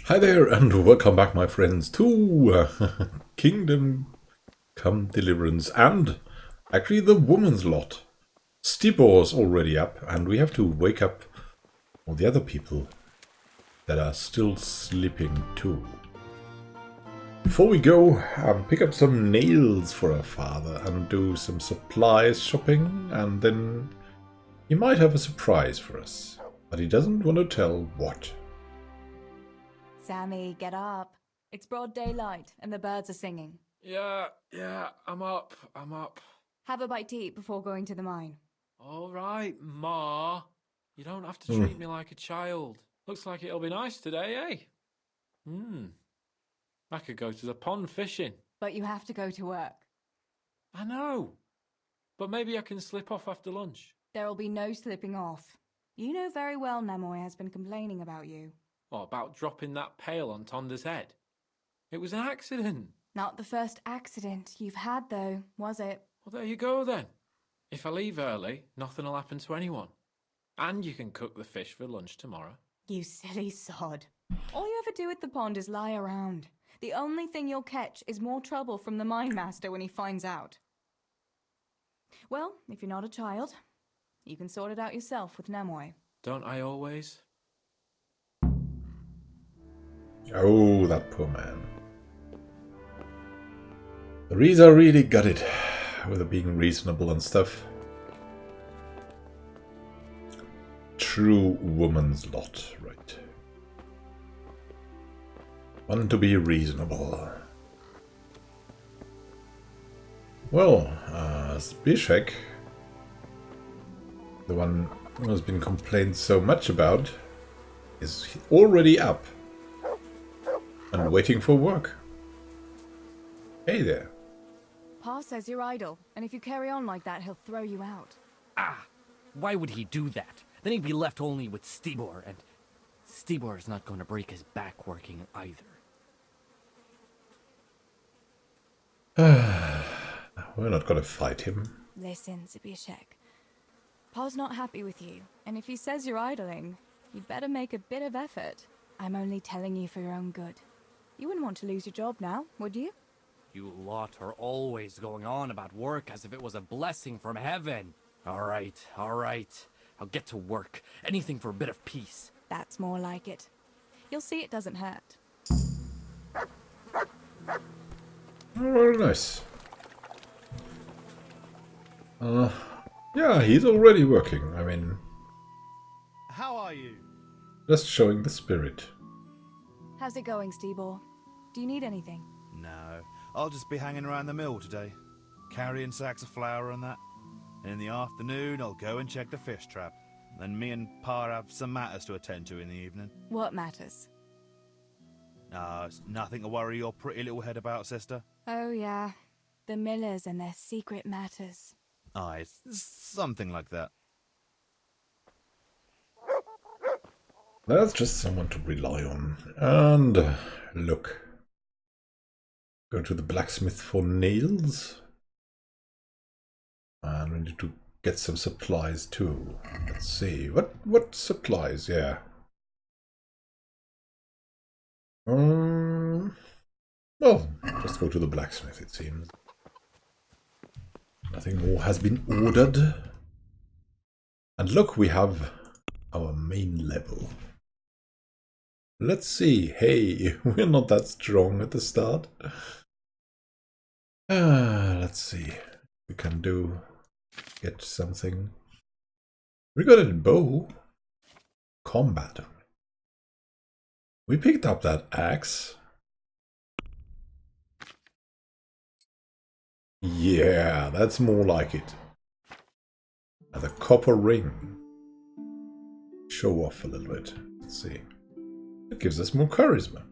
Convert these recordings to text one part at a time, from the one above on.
Hi there, and welcome back, my friends, to Kingdom Come Deliverance, and actually the woman's lot. Stibor's already up, and we have to wake up all the other people that are still sleeping too. Before we go, pick up some nails for our father and do some supplies shopping, and then he might have a surprise for us, but he doesn't want to tell what. Sammy, get up. It's broad daylight and the birds are singing. Yeah, I'm up. Have a bite to eat before going to the mine. All right, Ma. You don't have to treat me like a child. Looks like it'll be nice today, eh? I could go to the pond fishing. But you have to go to work. I know. But maybe I can slip off after lunch. There'll be no slipping off. You know very well Namoy has been complaining about you. Or about dropping that pail on Tonda's head. It was an accident. Not the first accident you've had, though, was it? Well, there you go then. If I leave early, nothing'll happen to anyone. And you can cook the fish for lunch tomorrow. You silly sod. All you ever do at the pond is lie around. The only thing you'll catch is more trouble from the mine master when he finds out. Well, if you're not a child, you can sort it out yourself with Namoy. Don't I always? Oh, that poor man. The Reza really got it with being reasonable and stuff. True woman's lot, right. Want to be reasonable. Well, Zbyszek, the one who has been complained so much about, is already up and waiting for work. Hey there. Pa says you're idle, and if you carry on like that, he'll throw you out. Ah! Why would he do that? Then he'd be left only with Stibor, and Stibor's not going to break his back working either. We're not gonna fight him. Listen, Zbyszek. Pa's not happy with you, and if he says you're idling, you'd better make a bit of effort. I'm only telling you for your own good. You wouldn't want to lose your job now, would you? You lot are always going on about work as if it was a blessing from heaven. All right. I'll get to work. Anything for a bit of peace. That's more like it. You'll see it doesn't hurt. Oh, nice. Yeah, he's already working. I mean, How are you? just showing the spirit. How's it going, Stibor? Do you need anything? No, I'll just be hanging around the mill today, carrying sacks of flour and that. And in the afternoon, I'll go and check the fish trap. Then me and Pa have some matters to attend to in the evening. What matters? It's nothing to worry your pretty little head about, sister. Oh, yeah. The Millers and their secret matters. Aye, it's something like that. That's just someone to rely on. And look. Go to the blacksmith for nails. And we need to get some supplies too. Let's see. What supplies? Yeah. Well, just go to the blacksmith, it seems. Nothing more has been ordered. And look, we have our main level. Let's see. Hey, we're not that strong at the start. Let's see. We can get something. We got a bow. Combat. We picked up that axe. Yeah, that's more like it. And the copper ring. Show off a little bit. Let's see. It gives us more charisma.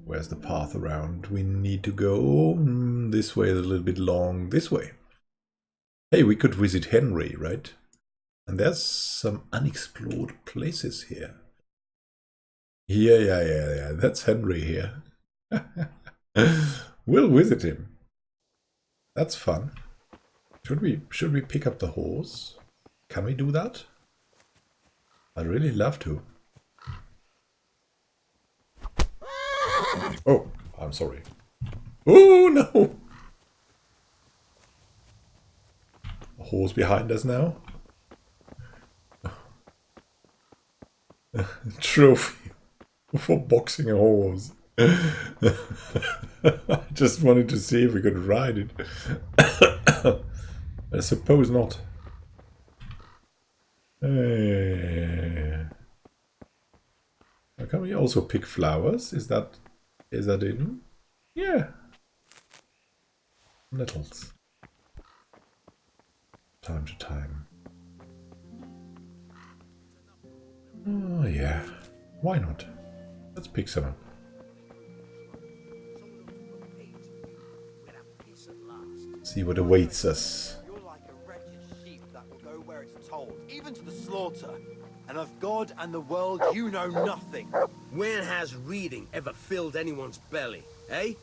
Where's the path around? We need to go this way is a little bit long. This way. Hey, we could visit Henry, right? And there's some unexplored places here. Yeah. That's Henry here. We'll visit him. That's fun. Should we pick up the horse? Can we do that? I'd really love to. Oh, I'm sorry. Oh no! A horse behind us now. Trophy for boxing a horse. I just wanted to see if we could ride it. I suppose not. Can we also pick flowers? Is that in? Yeah. Nettles. Time to time. Oh yeah. Why not? Let's pick some up. See what awaits us. You're like a wretched sheep that will go where it's told, even to the slaughter. And of God and the world you know nothing. When has reading ever filled anyone's belly, eh?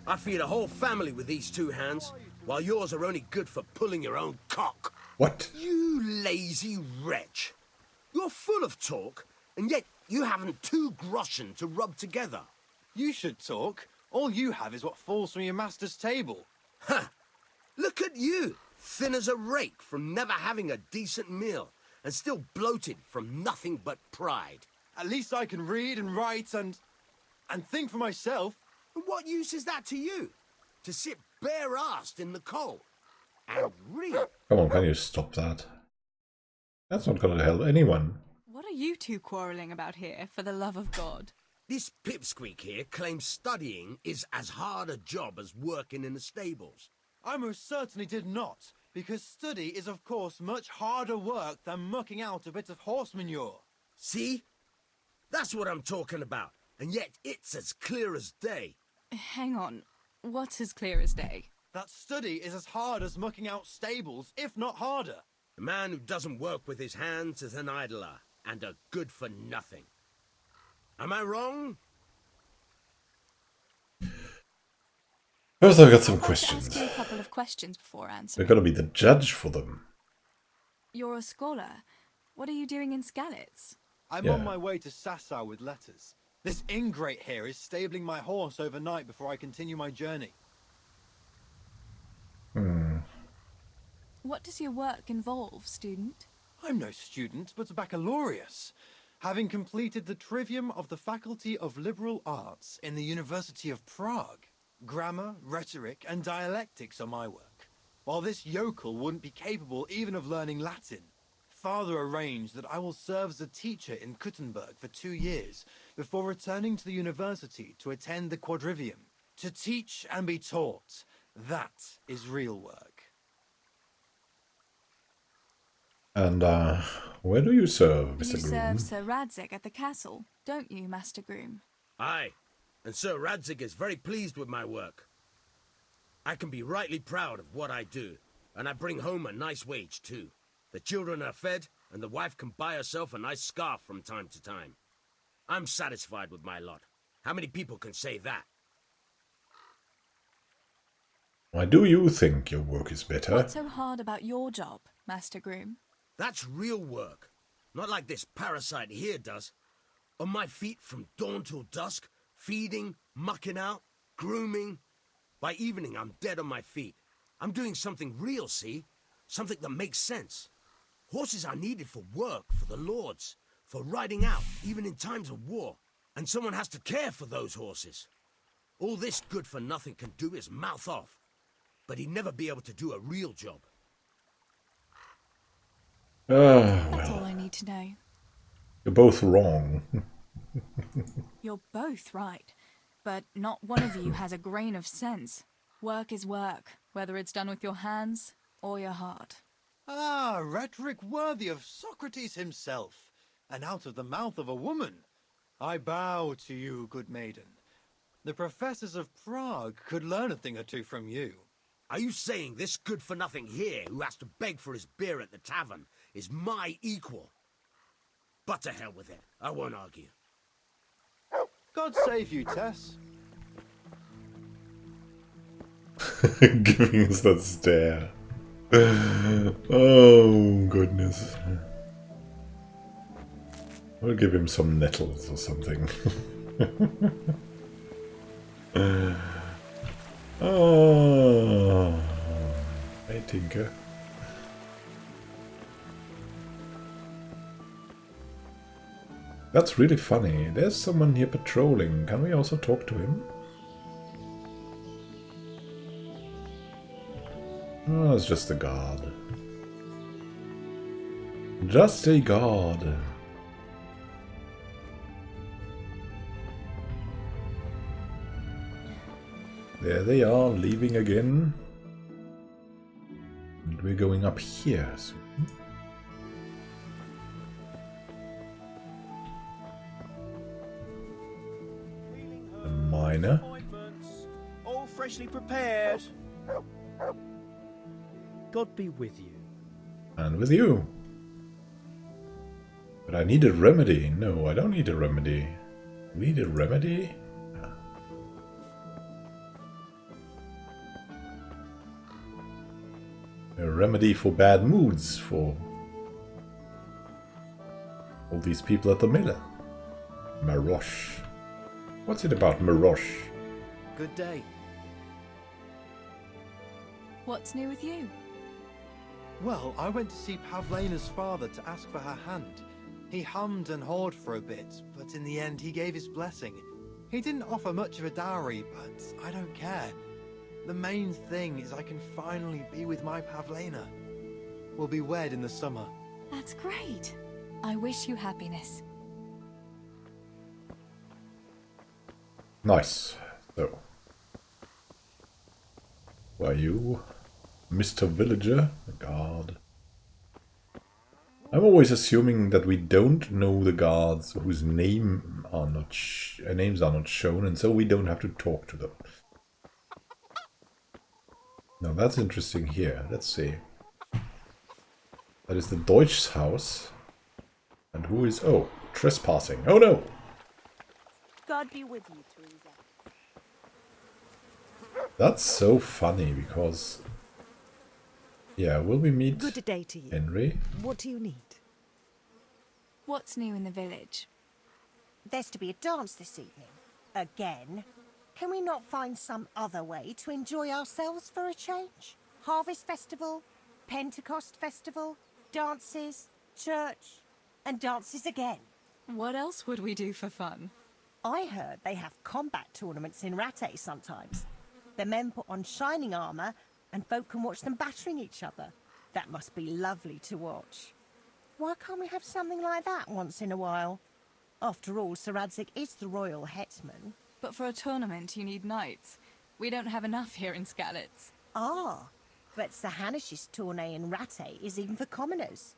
I feed a whole family with these two hands, while yours are only good for pulling your own cock. What? You lazy wretch. You're full of talk, and yet you haven't 2 groschen to rub together. You should talk. All you have is what falls from your master's table. Ha! Look at you, thin as a rake from never having a decent meal, and still bloated from nothing but pride. At least I can read and write and think for myself. What use is that to you? To sit bare-assed in the cold and read? Come on, can you stop that? That's not going to help anyone. What are you two quarrelling about here, for the love of God? This pipsqueak here claims studying is as hard a job as working in the stables. I most certainly did not, because study is of course much harder work than mucking out a bit of horse manure. See? That's what I'm talking about, and yet it's as clear as day. Hang on. What's as clear as day? That study is as hard as mucking out stables, if not harder. A man who doesn't work with his hands is an idler, and a good-for-nothing. Am I wrong? First, I've got some I'd like to questions. ask you a couple of questions before We're answering. going to be the judge for them. You're a scholar. What are you doing in Skalitz? I'm Yeah. on my way to Sasau with letters. This ingrate here is stabling my horse overnight before I continue my journey. What does your work involve, student? I'm no student, but a baccalaureus, having completed the trivium of the Faculty of Liberal Arts in the University of Prague. Grammar, rhetoric, and dialectics are my work, while this yokel wouldn't be capable even of learning Latin. Father arranged that I will serve as a teacher in Kuttenberg for 2 years before returning to the university to attend the quadrivium. To teach and be taught, that is real work. And where do you serve, You Mr. Groom? serve Sir Radzig at the castle, don't you, Master Groom? Aye, and Sir Radzig is very pleased with my work. I can be rightly proud of what I do, and I bring home a nice wage too. The children are fed, and the wife can buy herself a nice scarf from time to time. I'm satisfied with my lot. How many people can say that? Why do you think your work is better? What's so hard about your job, Master Groom? That's real work. Not like this parasite here does. On my feet from dawn till dusk, feeding, mucking out, grooming. By evening, I'm dead on my feet. I'm doing something real, see? Something that makes sense. Horses are needed for work, for the lords, for riding out, even in times of war. And someone has to care for those horses. All this good-for-nothing can do is mouth off. But he'd never be able to do a real job. That's all Well, I need to know. you're both wrong. You're both right, but not one of you has a grain of sense. Work is work, whether it's done with your hands or your heart. Ah, rhetoric worthy of Socrates himself, and out of the mouth of a woman. I bow to you, good maiden. The professors of Prague could learn a thing or two from you. Are you saying this good-for-nothing here, who has to beg for his beer at the tavern, is my equal? But to hell with it. I won't argue. God save you, Tess. Giving us that stare. Oh, goodness. We'll give him some nettles or something. Oh, hey Tinker. That's really funny. There's someone here patrolling. Can we also talk to him? Oh, it's just a guard. Just a guard. There they are, leaving again. And we're going up here soon. A miner. All freshly prepared. God be with you. And with you. But I need a remedy. No, I don't need a remedy. We need a remedy? A remedy for bad moods for all these people at the mill. Marosh. What's it about Marosh? Good day. What's new with you? Well, I went to see Pavlena's father to ask for her hand. He hummed and hawed for a bit, but in the end he gave his blessing. He didn't offer much of a dowry, but I don't care. The main thing is I can finally be with my Pavlena. We'll be wed in the summer. That's great. I wish you happiness. Nice. So, who are you? Mr. Villager? God. I'm always assuming that we don't know the guards whose names are not shown, and so we don't have to talk to them. Now that's interesting here. Let's see. That is the Deutsch's house. And who is... Oh, trespassing. Oh no! God be with you, Teresa. That's so funny because... Yeah, will we meet Good day to you. Henry? What do you need? What's new in the village? There's to be a dance this evening. Again. Can we not find some other way to enjoy ourselves for a change? Harvest Festival, Pentecost Festival, dances, church, and dances again. What else would we do for fun? I heard they have combat tournaments in Rattay sometimes. The men put on shining armour and folk can watch them battering each other. That must be lovely to watch. Why can't we have something like that once in a while? After all, Sir Radzig is the royal hetman. But for a tournament, you need knights. We don't have enough here in Skalitz. Ah, but Sir Hanish's tourney in Rattay is even for commoners.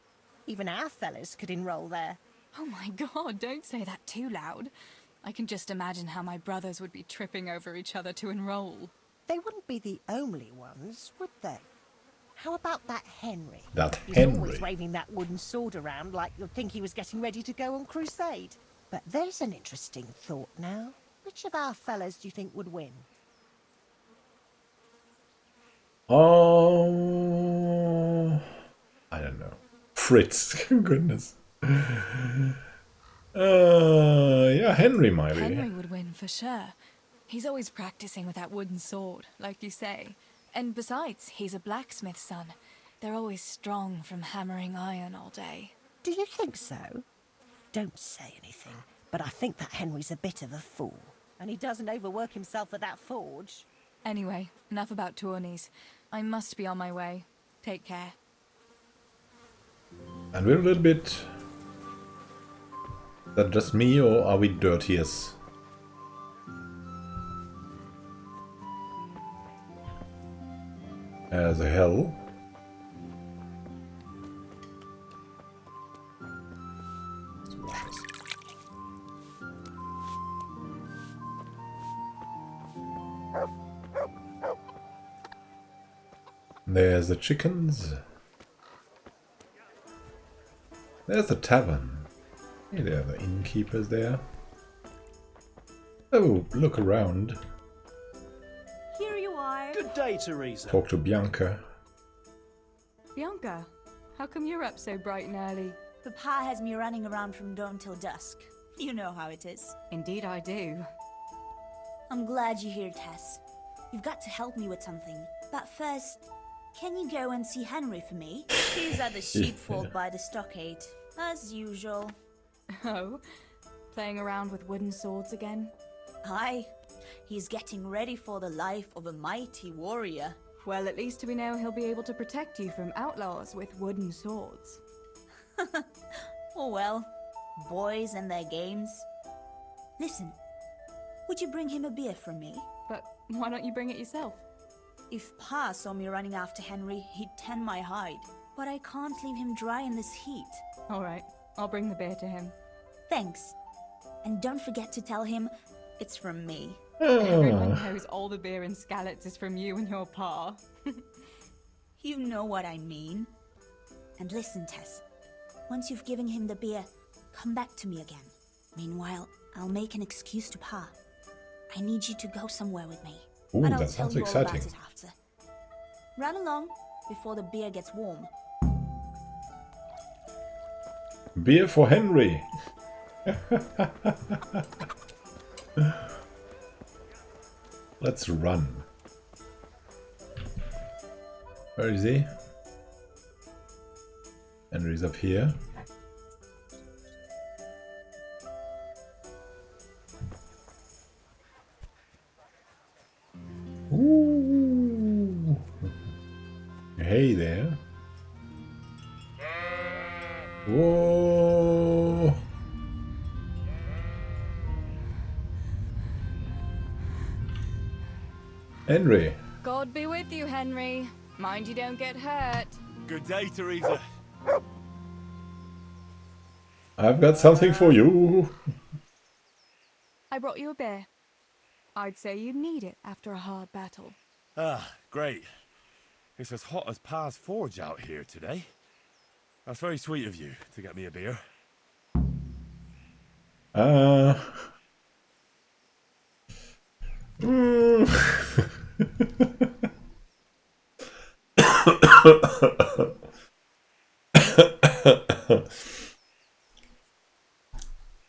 Even our fellas could enroll there. Oh my god, don't say that too loud. I can just imagine how my brothers would be tripping over each other to enroll. They wouldn't be the only ones, would they? How about that Henry? That He's Henry. always waving that wooden sword around like you'd think he was getting ready to go on crusade. But there's an interesting thought now. Which of our fellas do you think would win? Oh, I don't know. Fritz, goodness. Yeah, Henry might be. Henry would win for sure. He's always practicing with that wooden sword, like you say. And besides, he's a blacksmith's son. They're always strong from hammering iron all day. Do you think so? Don't say anything, but I think that Henry's a bit of a fool. And he doesn't overwork himself at that forge. Anyway, enough about tourneys. I must be on my way. Take care. And we're a little bit... Is that just me, or are we dirtiers? As hell. Let's wash us. There's the chickens. There's the tavern. Hey, there are the innkeepers there. Oh, look around. Here you are. Good day, Teresa. Talk to Bianca. Bianca, how come you're up so bright and early? Papa has me running around from dawn till dusk. You know how it is. Indeed I do. I'm glad you're here, Tess. You've got to help me with something. But first, can you go and see Henry for me? He's at the sheepfold by the stockade, as usual. Oh, playing around with wooden swords again? Aye, he's getting ready for the life of a mighty warrior. Well, at least we know he'll be able to protect you from outlaws with wooden swords. Oh well, boys and their games. Listen, would you bring him a beer from me? But why don't you bring it yourself? If Pa saw me running after Henry, he'd tan my hide. But I can't leave him dry in this heat. All right, I'll bring the beer to him. Thanks. And don't forget to tell him it's from me. Everyone knows all the beer in Skalitz is from you and your pa. You know what I mean. And listen, Tess. Once you've given him the beer, come back to me again. Meanwhile, I'll make an excuse to Pa. I need you to go somewhere with me. Ooh, But I'll that tell sounds you all exciting. about it after. Run along before the beer gets warm. Beer for Henry. Let's run. Where is he? Henry's up here. Ooh. Hey there. Whoa. Henry. God be with you, Henry. Mind you don't get hurt. Good day, Teresa. I've got something for you. I brought you a beer. I'd say you'd need it after a hard battle. Ah, great. It's as hot as Pa's Forge out here today. That's very sweet of you to get me a beer.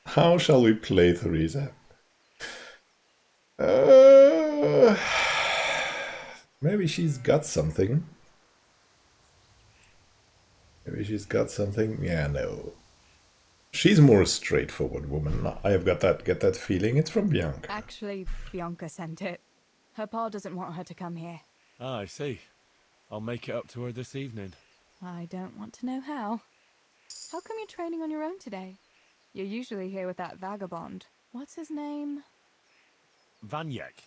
How shall we play, Teresa? Maybe she's got something. Maybe she's got something. Yeah, no. She's more a straightforward woman. I have got that feeling. It's from Bianca. Actually, Bianca sent it. Her pa doesn't want her to come here. Ah, I see. I'll make it up to her this evening. I don't want to know how. How come you're training on your own today? You're usually here with that vagabond. What's his name? Vanyek.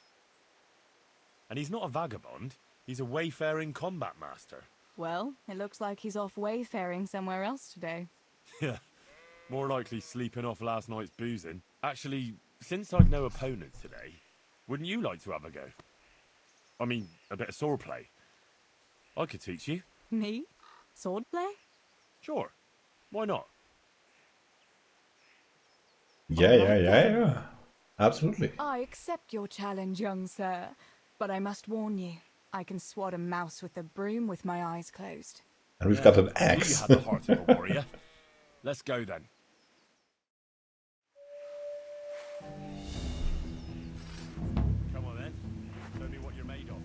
And he's not a vagabond. He's a wayfaring combat master. Well, it looks like he's off wayfaring somewhere else today. Yeah. More likely sleeping off last night's boozing. Actually, since I've no opponents today, wouldn't you like to have a go? I mean, a bit of swordplay. I could teach you. Me? Swordplay? Sure. Why not? Yeah. Absolutely. I accept your challenge, young sir. But I must warn you, I can swat a mouse with a broom with my eyes closed. And we've got an axe. You have the heart of a warrior. Let's go then. Come on then. Show me what you're made of.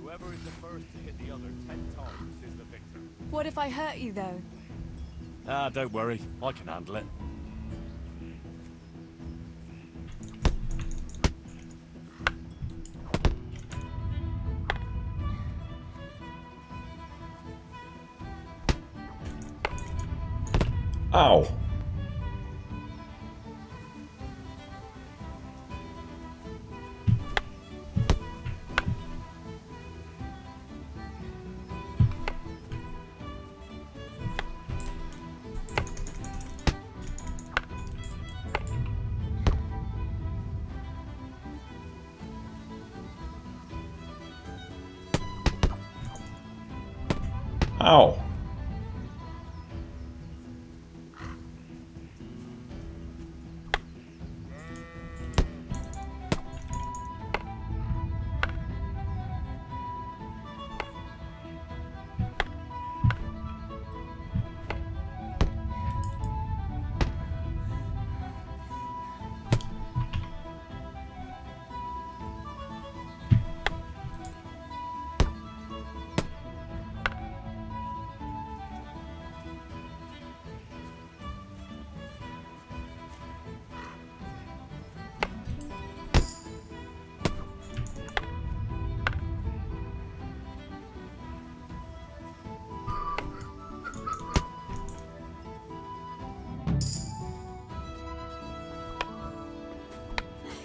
Whoever is the first to hit the other 10 times is the victor. What if I hurt you, though? Ah, don't worry. I can handle it. Ow. Ow.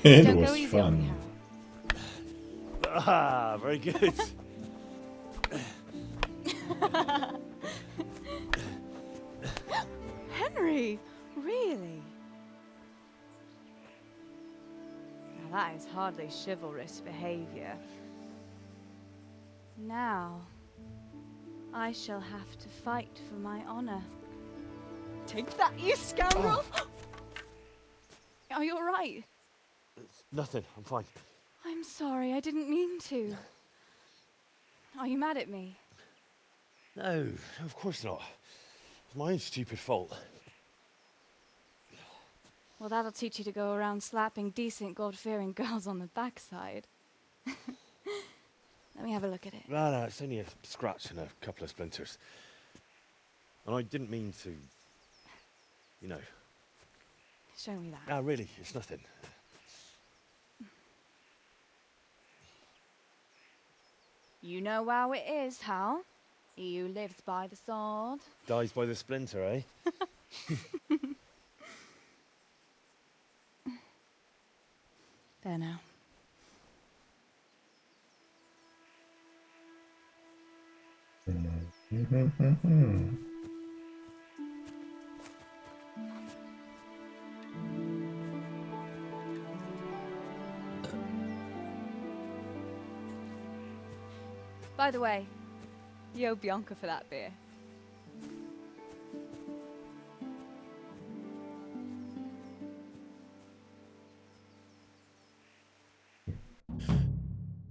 It Don't was go easy on me, fun. Hal. Ah, very good. Henry, really? Now that is hardly chivalrous behavior. Now, I shall have to fight for my honor. Take that, you scoundrel! Are you alright? Nothing, I'm fine. I'm sorry, I didn't mean to. Are you mad at me? No, of course not. It's my own stupid fault. Well, that'll teach you to go around slapping decent, God-fearing girls on the backside. Let me have a look at it. No, it's only a scratch and a couple of splinters. And I didn't mean to, you know. Show me that. No, really, it's nothing. You know how it is, Hal. He who lives by the sword. Dies by the splinter, eh? There now. By the way, you owe Bianca for that beer.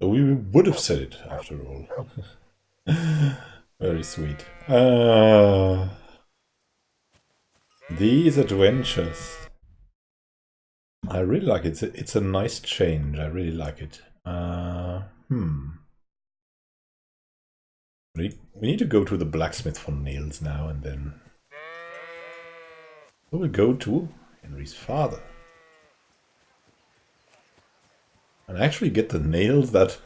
We would have said it after all. Very sweet. These adventures. I really like it. It's a nice change. I really like it. We need to go to the blacksmith for nails now and then. So we'll go to Henry's father. And actually get the nails that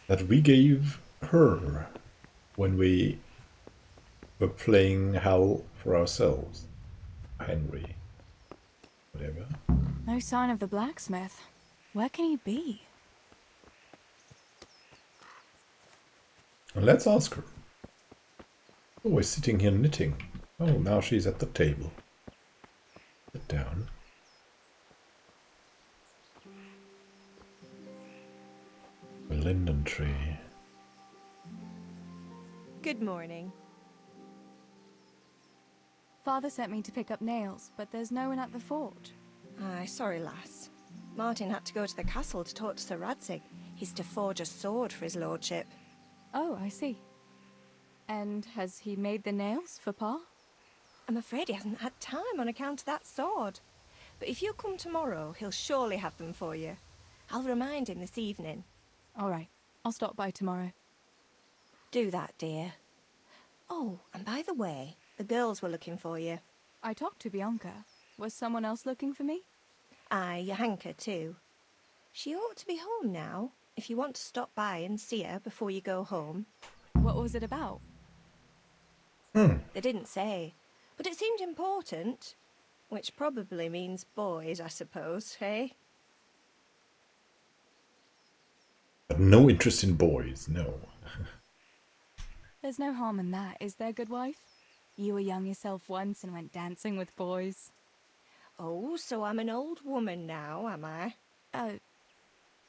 that we gave her when we were playing Hal for ourselves. Henry. Whatever. No sign of the blacksmith. Where can he be? Let's ask her. Oh, we're sitting here knitting. Oh, now she's at the table. Sit down. A linden tree. Good morning. Father sent me to pick up nails, but there's no one at the forge. Aye, sorry, lass. Martin had to go to the castle to talk to Sir Radzig. He's to forge a sword for his lordship. Oh, I see. And has he made the nails for Pa? I'm afraid he hasn't had time on account of that sword. But if you come tomorrow, he'll surely have them for you. I'll remind him this evening. All right, I'll stop by tomorrow. Do that, dear. Oh, and by the way, the girls were looking for you. I talked to Bianca. Was someone else looking for me? Aye, your hanker too. She ought to be home now, if you want to stop by and see her before you go home. What was it about? They didn't say, but it seemed important. Which probably means boys, I suppose, eh? But no interest in boys, no. There's no harm in that, is there, good wife? You were young yourself once and went dancing with boys. Oh, so I'm an old woman now, am I?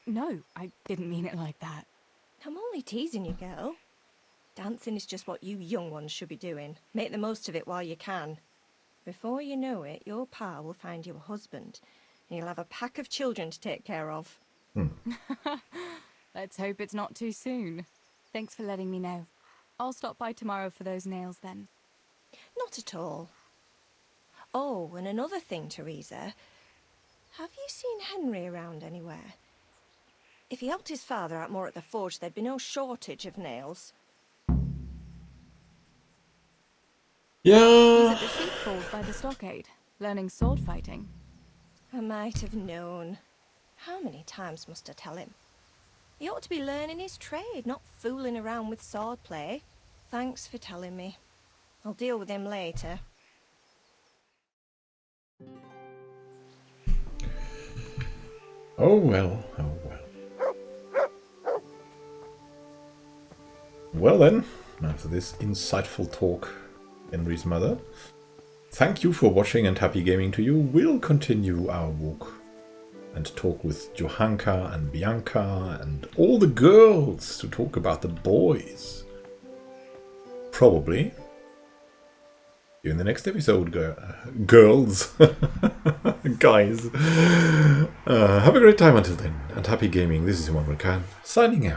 No, I didn't mean it like that. I'm only teasing you, girl. Dancing is just what you young ones should be doing. Make the most of it while you can. Before you know it, your pa will find you a husband, and you'll have a pack of children to take care of. Let's hope it's not too soon. Thanks for letting me know. I'll stop by tomorrow for those nails then. Not at all. Oh, and another thing, Teresa. Have you seen Henry around anywhere? If he helped his father out more at the forge, there'd be no shortage of nails. He's Yeah. at the sheepfold by the stockade, learning sword fighting. I might have known. How many times must I tell him? He ought to be learning his trade, not fooling around with swordplay. Thanks for telling me. I'll deal with him later. Oh well, oh well. Well then, after this insightful talk, Henry's mother, thank you for watching and happy gaming to you. We'll continue our walk and talk with Johanka and Bianca and all the girls to talk about the boys. Probably in the next episode, girls. Guys. Have a great time until then, and happy gaming. This is Immanuel signing out.